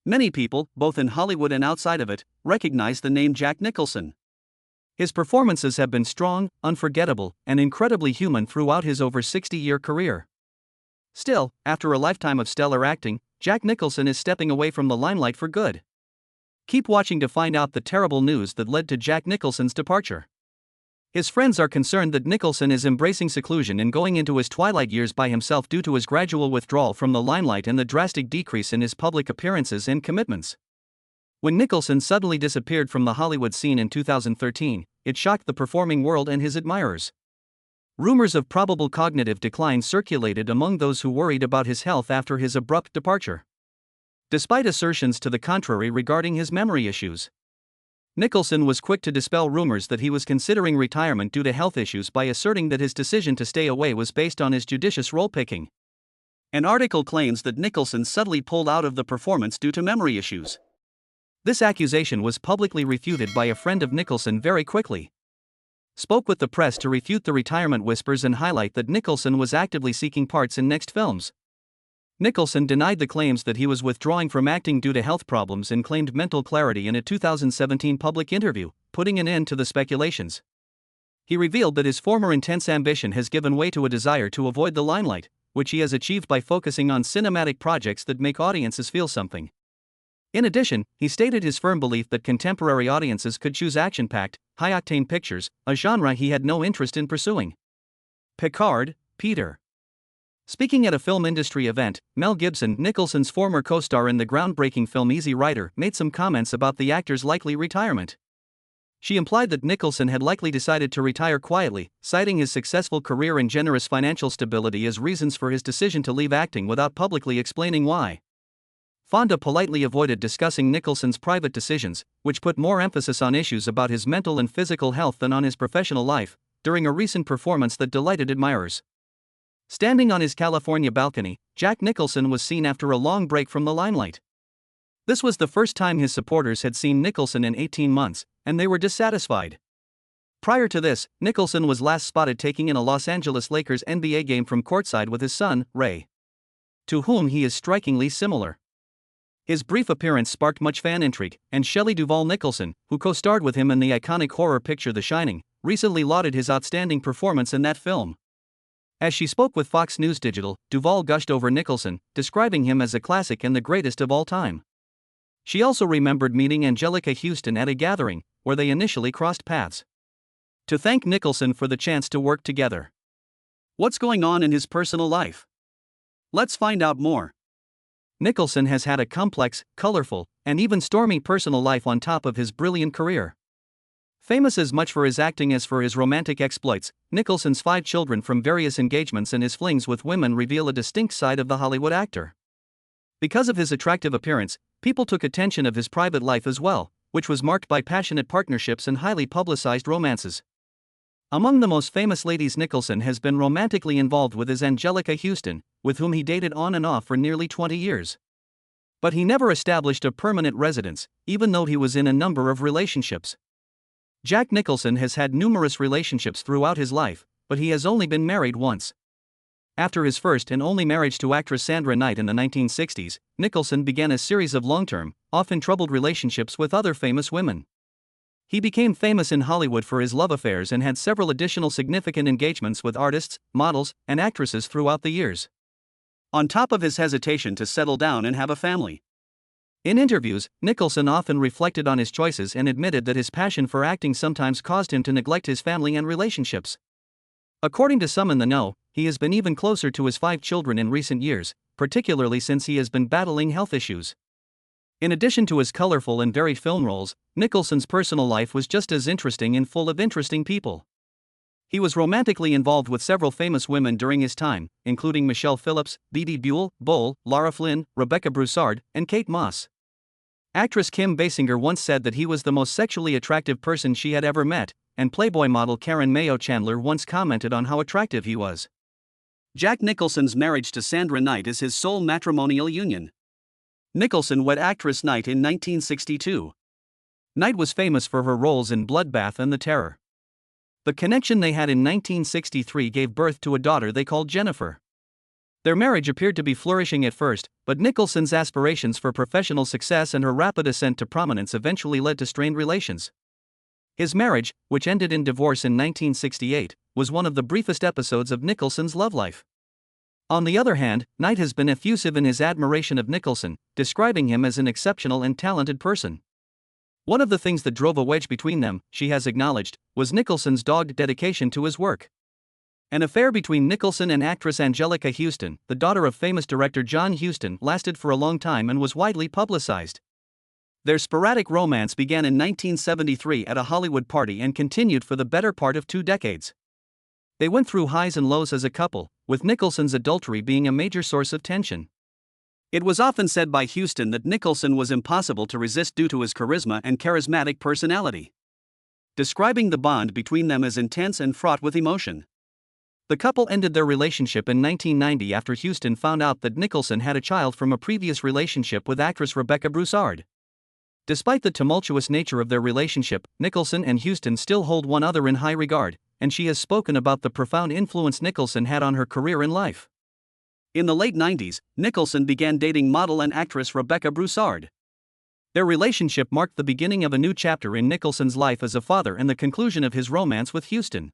Many people, both in Hollywood and outside of it, recognize the name Jack Nicholson. His performances have been strong, unforgettable, and incredibly human throughout his over 60-year career. Still, after a lifetime of stellar acting, Jack Nicholson is stepping away from the limelight for good. Keep watching to find out the terrible news that led to Jack Nicholson's departure. His friends are concerned that Nicholson is embracing seclusion and going into his twilight years by himself due to his gradual withdrawal from the limelight and the drastic decrease in his public appearances and commitments. When Nicholson suddenly disappeared from the Hollywood scene in 2013, it shocked the performing world and his admirers. Rumors of probable cognitive decline circulated among those who worried about his health after his abrupt departure. Despite assertions to the contrary regarding his memory issues, Nicholson was quick to dispel rumors that he was considering retirement due to health issues by asserting that his decision to stay away was based on his judicious role-picking. An article claims that Nicholson subtly pulled out of the performance due to memory issues. This accusation was publicly refuted by a friend of Nicholson very quickly. Spoke with the press to refute the retirement whispers and highlight that Nicholson was actively seeking parts in next films. Nicholson denied the claims that he was withdrawing from acting due to health problems and claimed mental clarity in a 2017 public interview, putting an end to the speculations. He revealed that his former intense ambition has given way to a desire to avoid the limelight, which he has achieved by focusing on cinematic projects that make audiences feel something. In addition, he stated his firm belief that contemporary audiences could choose action-packed, high-octane pictures, a genre he had no interest in pursuing. Picard, Peter. Speaking at a film industry event, Mel Gibson, Nicholson's former co-star in the groundbreaking film Easy Rider, made some comments about the actor's likely retirement. She implied that Nicholson had likely decided to retire quietly, citing his successful career and generous financial stability as reasons for his decision to leave acting without publicly explaining why. Fonda politely avoided discussing Nicholson's private decisions, which put more emphasis on issues about his mental and physical health than on his professional life, during a recent performance that delighted admirers. Standing on his California balcony, Jack Nicholson was seen after a long break from the limelight. This was the first time his supporters had seen Nicholson in 18 months, and they were dissatisfied. Prior to this, Nicholson was last spotted taking in a Los Angeles Lakers NBA game from courtside with his son, Ray, to whom he is strikingly similar. His brief appearance sparked much fan intrigue, and Shelley Duvall Nicholson, who co-starred with him in the iconic horror picture The Shining, recently lauded his outstanding performance in that film. As she spoke with Fox News Digital, Duvall gushed over Nicholson, describing him as a classic and the greatest of all time. She also remembered meeting Angelica Houston at a gathering, where they initially crossed paths, to thank Nicholson for the chance to work together. What's going on in his personal life? Let's find out more. Nicholson has had a complex, colorful, and even stormy personal life on top of his brilliant career. Famous as much for his acting as for his romantic exploits, Nicholson's 5 children from various engagements and his flings with women reveal a distinct side of the Hollywood actor. Because of his attractive appearance, people took attention of his private life as well, which was marked by passionate partnerships and highly publicized romances. Among the most famous ladies Nicholson has been romantically involved with is Angelica Houston, with whom he dated on and off for nearly 20 years. But he never established a permanent residence, even though he was in a number of relationships. Jack Nicholson has had numerous relationships throughout his life, but he has only been married once. After his first and only marriage to actress Sandra Knight in the 1960s, Nicholson began a series of long-term, often troubled relationships with other famous women. He became famous in Hollywood for his love affairs and had several additional significant engagements with artists, models, and actresses throughout the years. On top of his hesitation to settle down and have a family. In interviews, Nicholson often reflected on his choices and admitted that his passion for acting sometimes caused him to neglect his family and relationships. According to some in the know, he has been even closer to his 5 children in recent years, particularly since he has been battling health issues. In addition to his colorful and varied film roles, Nicholson's personal life was just as interesting and full of interesting people. He was romantically involved with several famous women during his time, including Michelle Phillips, Bebe Buell, Lara Flynn, Rebecca Broussard, and Kate Moss. Actress Kim Basinger once said that he was the most sexually attractive person she had ever met, and Playboy model Karen Mayo Chandler once commented on how attractive he was. Jack Nicholson's marriage to Sandra Knight is his sole matrimonial union. Nicholson wed actress Knight in 1962. Knight was famous for her roles in Bloodbath and The Terror. The connection they had in 1963 gave birth to a daughter they called Jennifer. Their marriage appeared to be flourishing at first, but Nicholson's aspirations for professional success and her rapid ascent to prominence eventually led to strained relations. His marriage, which ended in divorce in 1968, was one of the briefest episodes of Nicholson's love life. On the other hand, Knight has been effusive in his admiration of Nicholson, describing him as an exceptional and talented person. One of the things that drove a wedge between them, she has acknowledged, was Nicholson's dogged dedication to his work. An affair between Nicholson and actress Angelica Houston, the daughter of famous director John Huston, lasted for a long time and was widely publicized. Their sporadic romance began in 1973 at a Hollywood party and continued for the better part of 2 decades. They went through highs and lows as a couple, with Nicholson's adultery being a major source of tension. It was often said by Huston that Nicholson was impossible to resist due to his charisma and charismatic personality, describing the bond between them as intense and fraught with emotion. The couple ended their relationship in 1990 after Huston found out that Nicholson had a child from a previous relationship with actress Rebecca Broussard. Despite the tumultuous nature of their relationship, Nicholson and Huston still hold one another in high regard, and she has spoken about the profound influence Nicholson had on her career in life. In the late 90s, Nicholson began dating model and actress Rebecca Broussard. Their relationship marked the beginning of a new chapter in Nicholson's life as a father and the conclusion of his romance with Huston.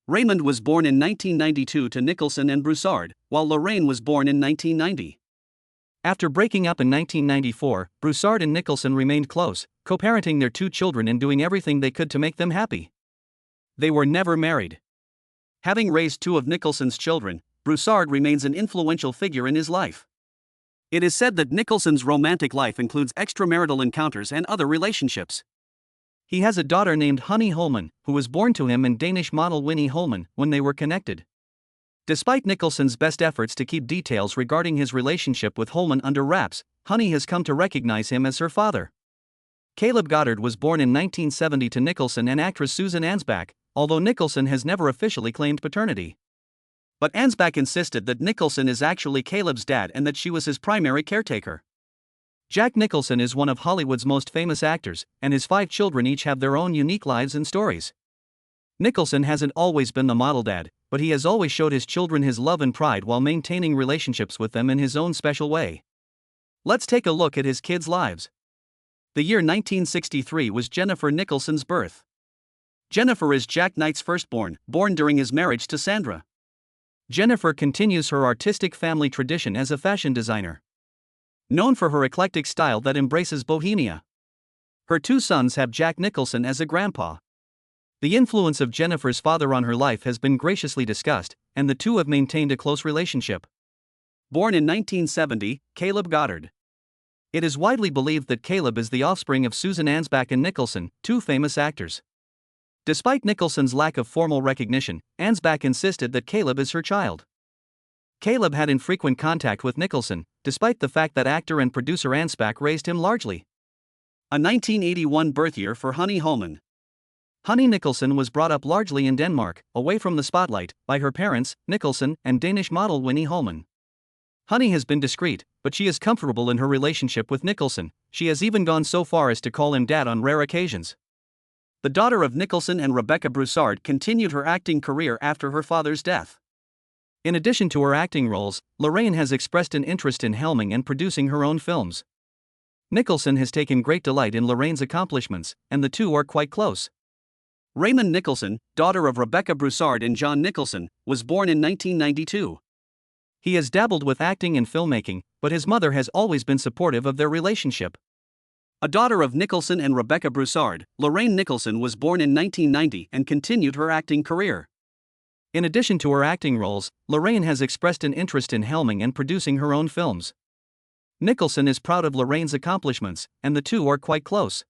Raymond was born in 1992 to Nicholson and Broussard, while Lorraine was born in 1990. After breaking up in 1994, Broussard and Nicholson remained close, co-parenting their 2 children and doing everything they could to make them happy. They were never married. Having raised 2 of Nicholson's children, Broussard remains an influential figure in his life. It is said that Nicholson's romantic life includes extramarital encounters and other relationships. He has a daughter named Honey Holman, who was born to him and Danish model Winnie Holman when they were connected. Despite Nicholson's best efforts to keep details regarding his relationship with Holman under wraps, Honey has come to recognize him as her father. Caleb Goddard was born in 1970 to Nicholson and actress Susan Ansbach, although Nicholson has never officially claimed paternity. But Ansbach insisted that Nicholson is actually Caleb's dad and that she was his primary caretaker. Jack Nicholson is one of Hollywood's most famous actors, and his 5 children each have their own unique lives and stories. Nicholson hasn't always been the model dad, but he has always showed his children his love and pride while maintaining relationships with them in his own special way. Let's take a look at his kids' lives. The year 1963 was Jennifer Nicholson's birth. Jennifer is Jack Knight's firstborn, born during his marriage to Sandra. Jennifer continues her artistic family tradition as a fashion designer, known for her eclectic style that embraces bohemia. Her 2 sons have Jack Nicholson as a grandpa. The influence of Jennifer's father on her life has been graciously discussed, and the 2 have maintained a close relationship. Born in 1970, Caleb Goddard. It is widely believed that Caleb is the offspring of Susan Ansbach and Nicholson, 2 famous actors. Despite Nicholson's lack of formal recognition, Ansbach insisted that Caleb is her child. Caleb had infrequent contact with Nicholson, despite the fact that actor and producer Ansbach raised him largely. A 1981 birth year for Honey Holman. Honey Nicholson was brought up largely in Denmark, away from the spotlight, by her parents, Nicholson, and Danish model Winnie Holman. Honey has been discreet, but she is comfortable in her relationship with Nicholson. She has even gone so far as to call him dad on rare occasions. The daughter of Nicholson and Rebecca Broussard continued her acting career after her father's death. In addition to her acting roles, Lorraine has expressed an interest in helming and producing her own films. Nicholson has taken great delight in Lorraine's accomplishments, and the 2 are quite close. Raymond Nicholson, daughter of Rebecca Broussard and John Nicholson, was born in 1992. He has dabbled with acting and filmmaking, but his mother has always been supportive of their relationship. A daughter of Nicholson and Rebecca Broussard, Lorraine Nicholson was born in 1990 and continued her acting career. In addition to her acting roles, Lorraine has expressed an interest in helming and producing her own films. Nicholson is proud of Lorraine's accomplishments, and the 2 are quite close.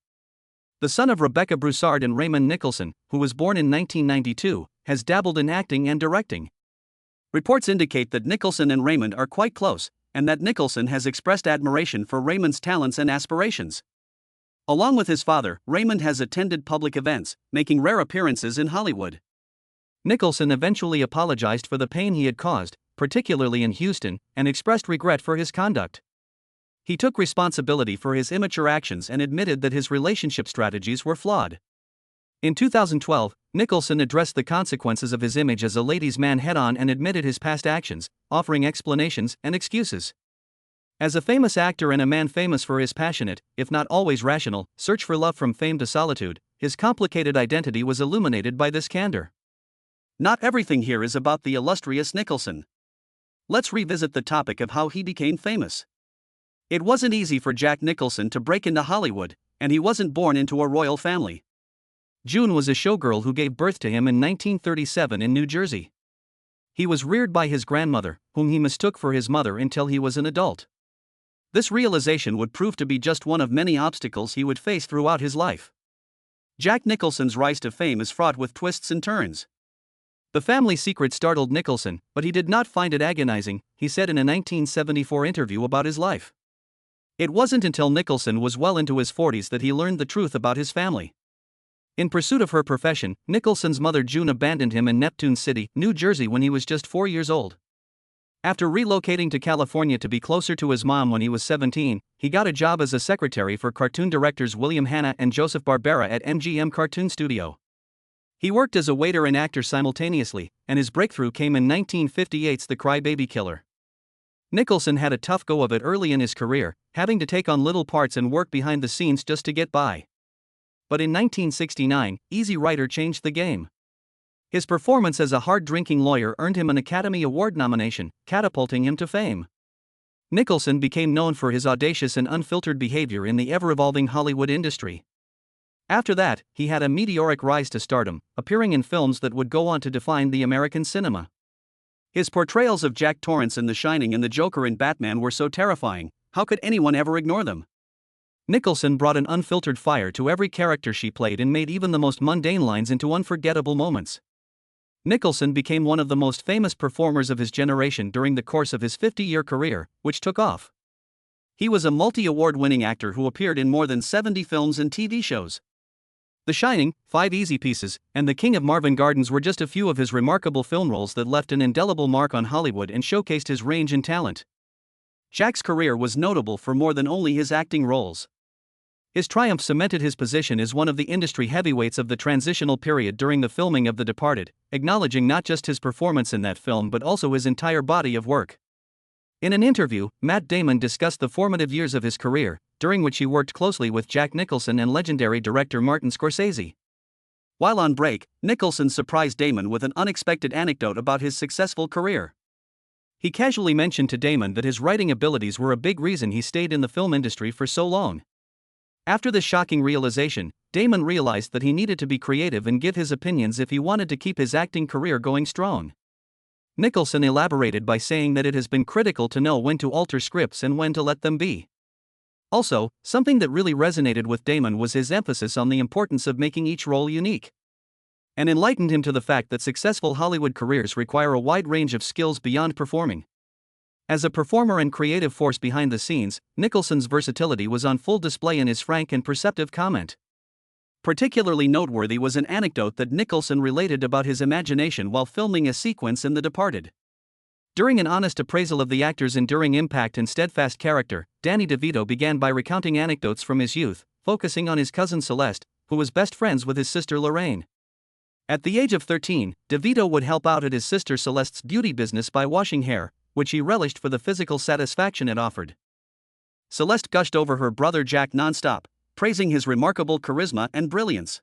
The son of Rebecca Broussard and Raymond Nicholson, who was born in 1992, has dabbled in acting and directing. Reports indicate that Nicholson and Raymond are quite close, and that Nicholson has expressed admiration for Raymond's talents and aspirations. Along with his father, Raymond has attended public events, making rare appearances in Hollywood. Nicholson eventually apologized for the pain he had caused, particularly in Houston, and expressed regret for his conduct. He took responsibility for his immature actions and admitted that his relationship strategies were flawed. In 2012, Nicholson addressed the consequences of his image as a ladies' man head-on and admitted his past actions, offering explanations and excuses. As a famous actor and a man famous for his passionate, if not always rational, search for love from fame to solitude, his complicated identity was illuminated by this candor. Not everything here is about the illustrious Nicholson. Let's revisit the topic of how he became famous. It wasn't easy for Jack Nicholson to break into Hollywood, and he wasn't born into a royal family. June was a showgirl who gave birth to him in 1937 in New Jersey. He was reared by his grandmother, whom he mistook for his mother until he was an adult. This realization would prove to be just one of many obstacles he would face throughout his life. Jack Nicholson's rise to fame is fraught with twists and turns. The family secret startled Nicholson, but he did not find it agonizing, he said in a 1974 interview about his life. It wasn't until Nicholson was well into his 40s that he learned the truth about his family. In pursuit of her profession, Nicholson's mother June abandoned him in Neptune City, New Jersey when he was just 4 years old. After relocating to California to be closer to his mom when he was 17, he got a job as a secretary for cartoon directors William Hanna and Joseph Barbera at MGM Cartoon Studio. He worked as a waiter and actor simultaneously, and his breakthrough came in 1958's The Cry-Baby Killer. Nicholson had a tough go of it early in his career, having to take on little parts and work behind the scenes just to get by. But in 1969, Easy Rider changed the game. His performance as a hard-drinking lawyer earned him an Academy Award nomination, catapulting him to fame. Nicholson became known for his audacious and unfiltered behavior in the ever-evolving Hollywood industry. After that, he had a meteoric rise to stardom, appearing in films that would go on to define the American cinema. His portrayals of Jack Torrance in The Shining and the Joker in Batman were so terrifying, how could anyone ever ignore them? Nicholson brought an unfiltered fire to every character she played and made even the most mundane lines into unforgettable moments. Nicholson became one of the most famous performers of his generation during the course of his 50-year career, which took off. He was a multi-award-winning actor who appeared in more than 70 films and TV shows. The Shining, 5 Easy Pieces, and The King of Marvin Gardens were just a few of his remarkable film roles that left an indelible mark on Hollywood and showcased his range and talent. Jack's career was notable for more than only his acting roles. His triumph cemented his position as one of the industry heavyweights of the transitional period during the filming of The Departed, acknowledging not just his performance in that film but also his entire body of work. In an interview, Matt Damon discussed the formative years of his career, during which he worked closely with Jack Nicholson and legendary director Martin Scorsese. While on break, Nicholson surprised Damon with an unexpected anecdote about his successful career. He casually mentioned to Damon that his writing abilities were a big reason he stayed in the film industry for so long. After this shocking realization, Damon realized that he needed to be creative and give his opinions if he wanted to keep his acting career going strong. Nicholson elaborated by saying that it has been critical to know when to alter scripts and when to let them be. Also, something that really resonated with Damon was his emphasis on the importance of making each role unique. And enlightened him to the fact that successful Hollywood careers require a wide range of skills beyond performing. As a performer and creative force behind the scenes, Nicholson's versatility was on full display in his frank and perceptive comment. Particularly noteworthy was an anecdote that Nicholson related about his imagination while filming a sequence in The Departed. During an honest appraisal of the actor's enduring impact and steadfast character, Danny DeVito began by recounting anecdotes from his youth, focusing on his cousin Celeste, who was best friends with his sister Lorraine. At the age of 13, DeVito would help out at his sister Celeste's beauty business by washing hair, which he relished for the physical satisfaction it offered. Celeste gushed over her brother Jack nonstop, praising his remarkable charisma and brilliance,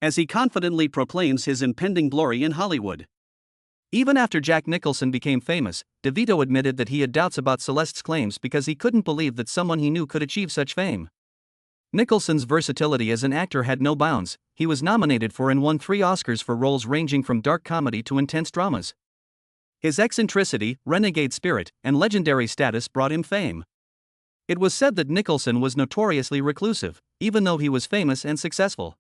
as he confidently proclaims his impending glory in Hollywood. Even after Jack Nicholson became famous, DeVito admitted that he had doubts about Celeste's claims because he couldn't believe that someone he knew could achieve such fame. Nicholson's versatility as an actor had no bounds. He was nominated for and won 3 Oscars for roles ranging from dark comedy to intense dramas. His eccentricity, renegade spirit, and legendary status brought him fame. It was said that Nicholson was notoriously reclusive, even though he was famous and successful.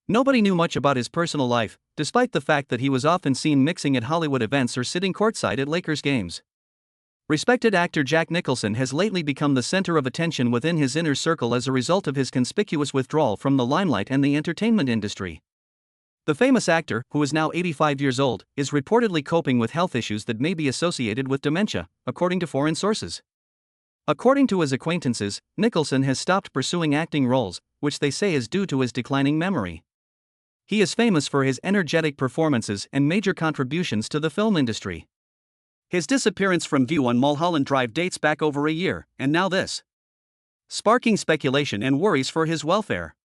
Nobody knew much about his personal life, despite the fact that he was often seen mixing at Hollywood events or sitting courtside at Lakers games. Respected actor Jack Nicholson has lately become the center of attention within his inner circle as a result of his conspicuous withdrawal from the limelight and the entertainment industry. The famous actor, who is now 85 years old, is reportedly coping with health issues that may be associated with dementia, according to foreign sources. According to his acquaintances, Nicholson has stopped pursuing acting roles, which they say is due to his declining memory. He is famous for his energetic performances and major contributions to the film industry. His disappearance from view on Mulholland Drive dates back over a year, and now this, sparking speculation and worries for his welfare.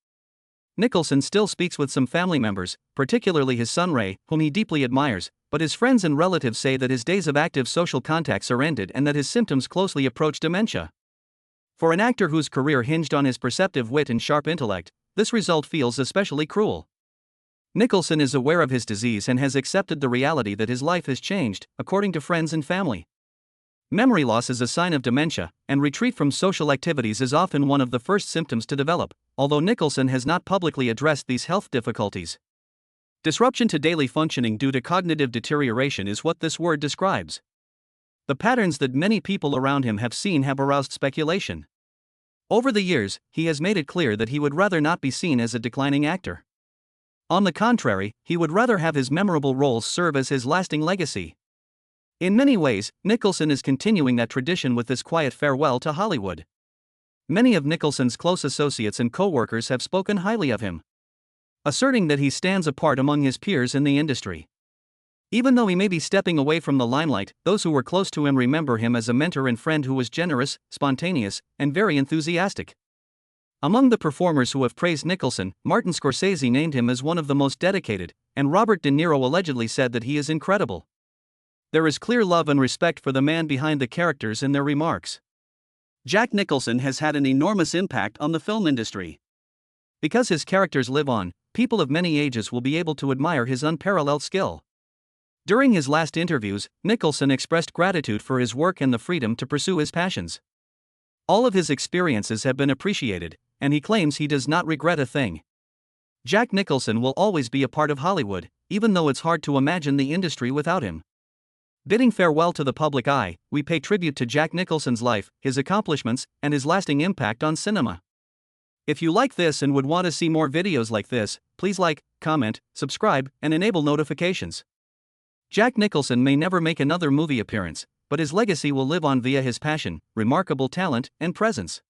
Nicholson still speaks with some family members, particularly his son Ray, whom he deeply admires, but his friends and relatives say that his days of active social contacts are ended and that his symptoms closely approach dementia. For an actor whose career hinged on his perceptive wit and sharp intellect, this result feels especially cruel. Nicholson is aware of his disease and has accepted the reality that his life has changed, according to friends and family. Memory loss is a sign of dementia, and retreat from social activities is often one of the first symptoms to develop, although Nicholson has not publicly addressed these health difficulties. Disruption to daily functioning due to cognitive deterioration is what this word describes. The patterns that many people around him have seen have aroused speculation. Over the years, he has made it clear that he would rather not be seen as a declining actor. On the contrary, he would rather have his memorable roles serve as his lasting legacy. In many ways, Nicholson is continuing that tradition with this quiet farewell to Hollywood. Many of Nicholson's close associates and co-workers have spoken highly of him, asserting that he stands apart among his peers in the industry. Even though he may be stepping away from the limelight, those who were close to him remember him as a mentor and friend who was generous, spontaneous, and very enthusiastic. Among the performers who have praised Nicholson, Martin Scorsese named him as one of the most dedicated, and Robert De Niro allegedly said that he is incredible. There is clear love and respect for the man behind the characters in their remarks. Jack Nicholson has had an enormous impact on the film industry. Because his characters live on, people of many ages will be able to admire his unparalleled skill. During his last interviews, Nicholson expressed gratitude for his work and the freedom to pursue his passions. All of his experiences have been appreciated, and he claims he does not regret a thing. Jack Nicholson will always be a part of Hollywood, even though it's hard to imagine the industry without him. Bidding farewell to the public eye, we pay tribute to Jack Nicholson's life, his accomplishments, and his lasting impact on cinema. If you like this and would want to see more videos like this, please like, comment, subscribe, and enable notifications. Jack Nicholson may never make another movie appearance, but his legacy will live on via his passion, remarkable talent, and presence.